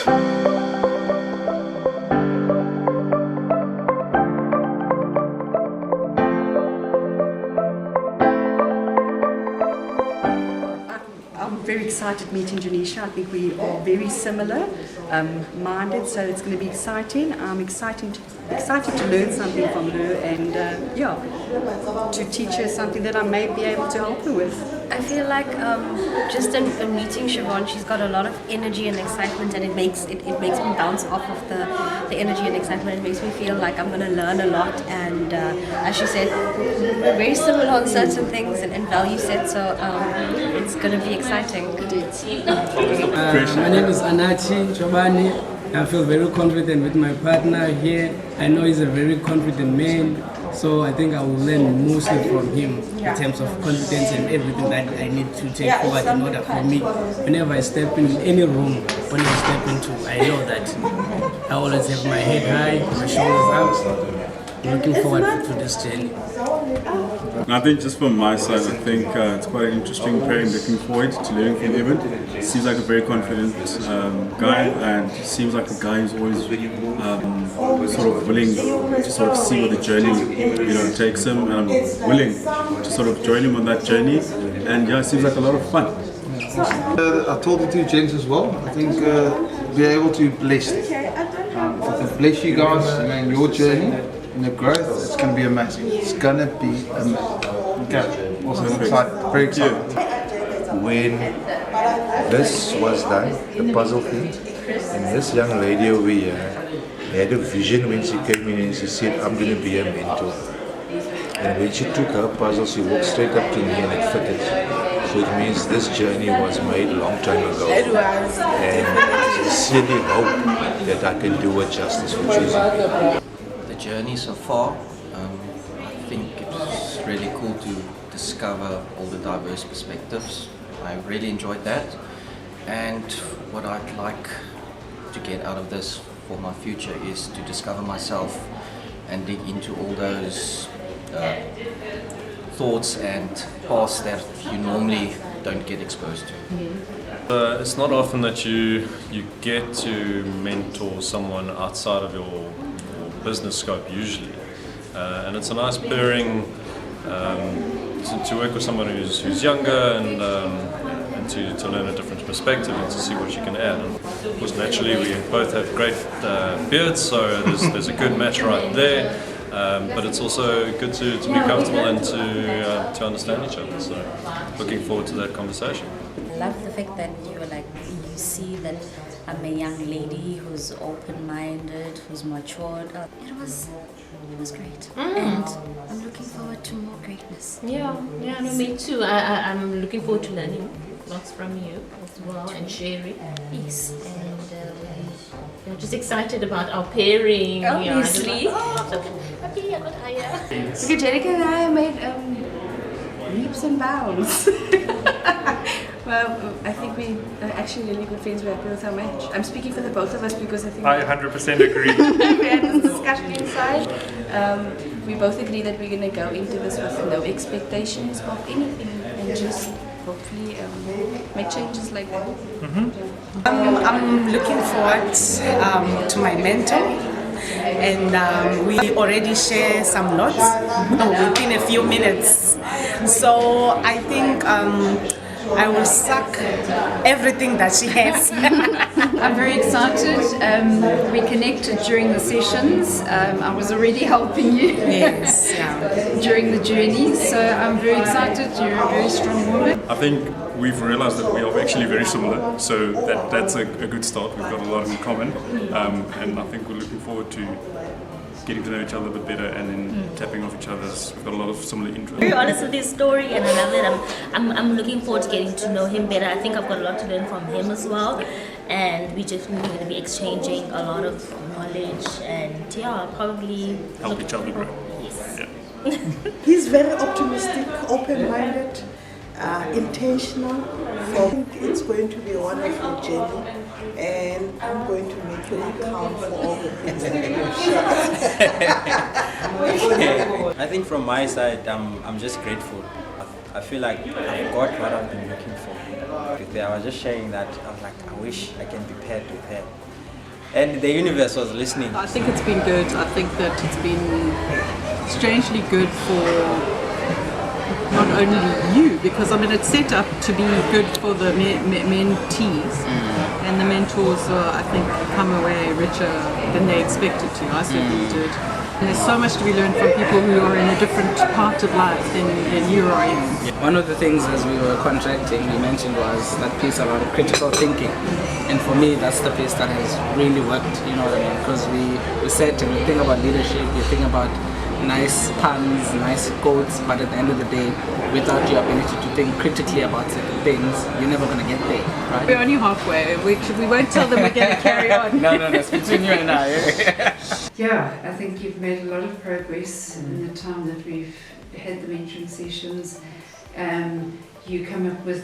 I'm very excited meeting Janisha. I think we are very similar minded, so it's going to be exciting. I'm excited to learn something from her and to teach her something that I may be able to help her with. I feel like just in meeting Siobhan, she's got a lot of energy and excitement, and it makes me bounce off of the energy and excitement. It makes me feel like I'm going to learn a lot, and as she said, we're very similar on certain things and value sets, so it's going to be exciting. My name is Anachi Chobani. I feel very confident with my partner here. I know he's a very confident man, so I think I will learn mostly from him in terms of confidence and everything that I need to take forward in order for me. Whenever I step in any room, when I step into, I know that I always have my head high, my shoulders up. Looking forward to this journey. I think just from my side, I think it's quite an interesting pair and looking forward to learning from Evan. Seems like a very confident guy, and seems like a guy who's always sort of willing to sort of see where the journey takes him, and I'm willing to sort of join him on that journey, and it seems like a lot of fun. I told the two gents as well, I think we're able to bless them. If I can bless you guys in your journey, in the growth, it's going to be amazing. It's going to be amazing. Okay, also excited, very excited. When this was done, the puzzle thing, and this young lady over here had a vision when she came in and she said, I'm going to be a mentor. And when she took her puzzle, she walked straight up to me and it fitted. So it means this journey was made a long time ago. And I sincerely hope that I can do it justice for choosing. The journey so far, I think it's really cool to discover all the diverse perspectives. I really enjoyed that, and what I'd like to get out of this for my future is to discover myself and dig into all those thoughts and paths that you normally don't get exposed to. It's not often that you get to mentor someone outside of your business scope usually, and it's a nice pairing to work with someone who's younger and to learn a different perspective and to see what you can add. And of course, naturally, we both have great beards, so there's a good match right there. But it's also good to be comfortable and to understand each other. So, looking forward to that conversation. I love the fact that you see that I'm a young lady who's open-minded, who's matured. It was great, and I'm looking forward to more greatness. Yeah, no, me too. I'm looking forward to learning lots from you as well and sharing. Yes, and just excited about our pairing. Obviously. Happy I got higher. Okay, Jenica and I made leaps and bounds. Well, I think we are actually really good friends. We're happy with our match. I'm speaking for the both of us because I think I 100% agree. we had this discussion inside. We both agree that we're going to go into this with no expectations of anything and just hopefully make changes like that. I'm looking forward to my mentor, and we already share some notes within a few minutes. So I think I will suck everything that she has. I'm very excited. We connected during the sessions. I was already helping you during the journey, so I'm very excited. You're a very strong woman. I think we've realized that we are actually very similar, so that's a good start. We've got a lot in common, and I think we're looking forward to getting to know each other a bit better and then tapping off each other's. We've got a lot of similar interests. Very honest with his story, and I love that. I'm looking forward to getting to know him better. I think I've got a lot to learn from him as well, and we're just really going to be exchanging a lot of knowledge and probably help each other grow. Yes. Yeah. He's very optimistic, open-minded, intentional. I think it's going to be a wonderful journey, and I'm going to make you account for all the things that you share. I think from my side, I'm just grateful. I feel like I've got what I've been looking for. I was just sharing that, I was like, I wish I can be paired with her. and the universe was listening. I think it's been good. I think that it's been strangely good for not only you, because I mean it's set up to be good for the mentees, and the mentors I think come away richer than they expected to. I certainly did. And there's so much to be learned from people who are in a different part of life than you are in. One of the things as we were contracting, you mentioned was that piece around critical thinking. And for me, that's the piece that has really worked, you know what I mean? Because we sit and we think about leadership, we think about nice puns, nice quotes, but at the end of the day, without your ability to think critically about certain things, you're never going to get there, right? We're only halfway. We won't tell them we're going to carry on. No, it's between you and I. Yeah, I think you've made a lot of progress in the time that we've had the mentoring sessions. You come up with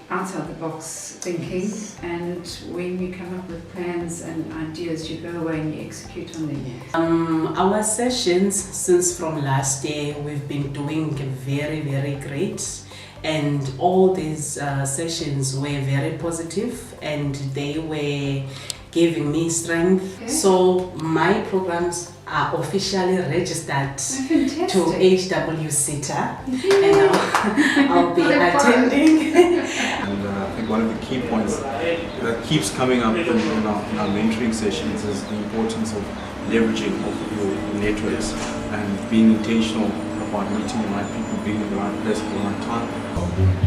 outside the box thinking, and when you come up with plans and ideas, you go away and you execute on them. Our sessions since from last year, we've been doing very, very great, and all these sessions were very positive and they were giving me strength. Okay. So my programs are officially registered to HWSITA, and I'll be attending. And I think one of the key points that keeps coming up in our mentoring sessions is the importance of leveraging of your networks and being intentional about meeting the right people, being in the right place at the right time.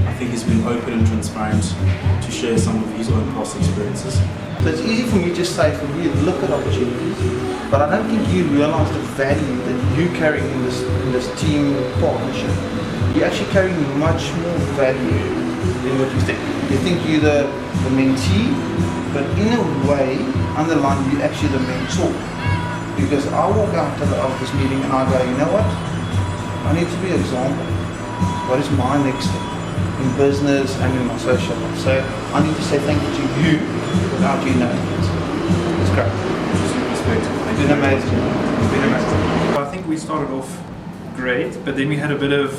I think he's been open and transparent to share some of his own past experiences. So it's easy for me to say for you, look at opportunities, but I don't think you realise the value that you carry in this team partnership. You're actually carrying much more value than what you think. You think you're the mentee, but in a way, underlying you actually the mentor. Because I walk out of this meeting and I go, you know what? I need to be an example. What is my next step in business and in my social life? So I need to say thank you to you without you knowing it. It's great. It's been amazing. It's been amazing. I think we started off great, but then we had a bit of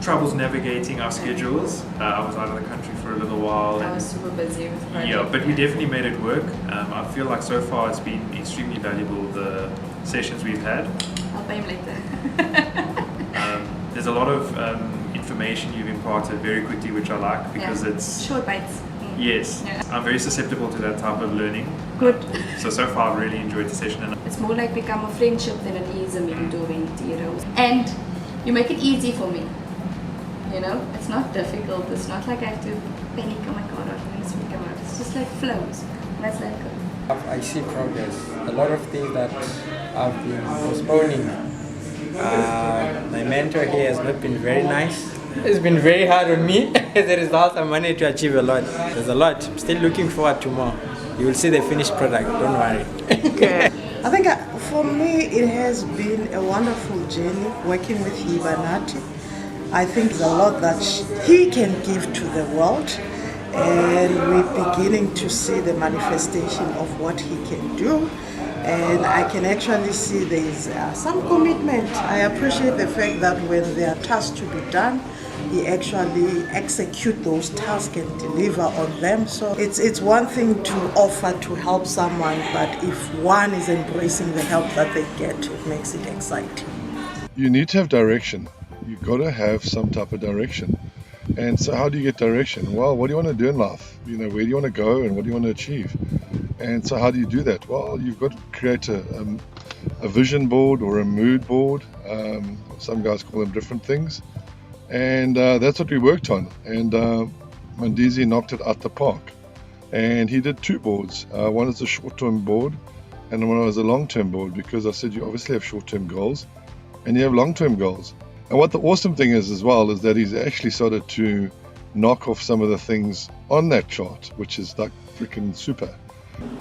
troubles navigating our schedules. I was out of the country for a little while. I was super busy with project. Yeah, but we definitely made it work. I feel like so far it's been extremely valuable, the sessions we've had. I'll pay him later. There's a lot of information you've imparted very quickly, which I like, because it's short bites. Yes, yeah. I'm very susceptible to that type of learning. Good. So far I've really enjoyed the session. And it's more like become a friendship than it is a mentor-mentee role. And you make it easy for me. You know, it's not difficult. It's not like I have to panic, oh my god, I'm going to speak about it. It's just like flows. And that's like good. I see progress. A lot of things that I've been postponing. My mentor here has not been very nice. It's been very hard on me. As a result, I managed to achieve a lot. There's a lot. I'm still looking forward to more. You will see the finished product, don't worry. Okay. I think for me it has been a wonderful journey working with Gqeberha. I think there's a lot that he can give to the world, and we're beginning to see the manifestation of what he can do. And I can actually see there's some commitment. I appreciate the fact that when there are tasks to be done, he actually execute those tasks and deliver on them. So it's one thing to offer to help someone, but if one is embracing the help that they get, it makes it exciting. You need to have direction. You've got to have some type of direction. And so how do you get direction? Well, what do you want to do in life? You know, where do you want to go and what do you want to achieve? And so how do you do that? Well, you've got to create a vision board or a mood board. Some guys call them different things. And that's what we worked on. And Mandizi knocked it out the park. And he did two boards. One is a short-term board and one was a long-term board, because I said you obviously have short-term goals and you have long-term goals. And what the awesome thing is as well is that he's actually started to knock off some of the things on that chart, which is like freaking super.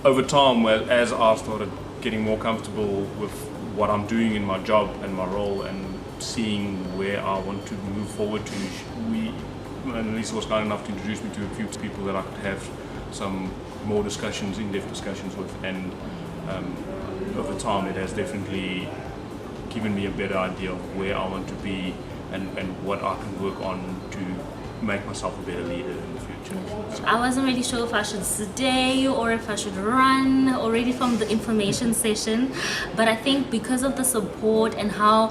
Over time, as I started getting more comfortable with what I'm doing in my job and my role and seeing where I want to move forward to, and Lisa was kind enough to introduce me to a few people that I could have some more discussions, in-depth discussions with, and over time it has definitely given me a better idea of where I want to be and what I can work on to make myself a better leader in the future. I wasn't really sure if I should stay or if I should run already from the information session, but I think because of the support and how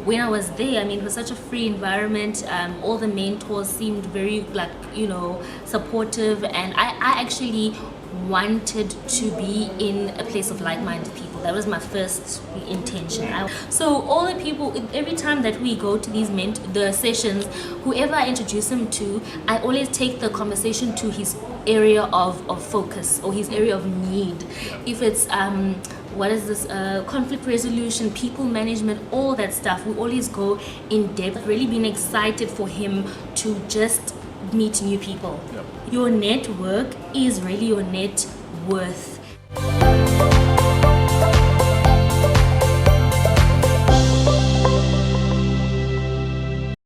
when I was there, I mean, it was such a free environment. All the mentors seemed very supportive, and I actually wanted to be in a place of like-minded people. That was my first intention. So all the people, every time that we go to these the sessions, whoever I introduce him to, I always take the conversation to his area of focus or his area of need. If it's what is this, conflict resolution, people management, all that stuff, we always go in depth. I've really been excited for him to just meet new people. Your network is really your net worth.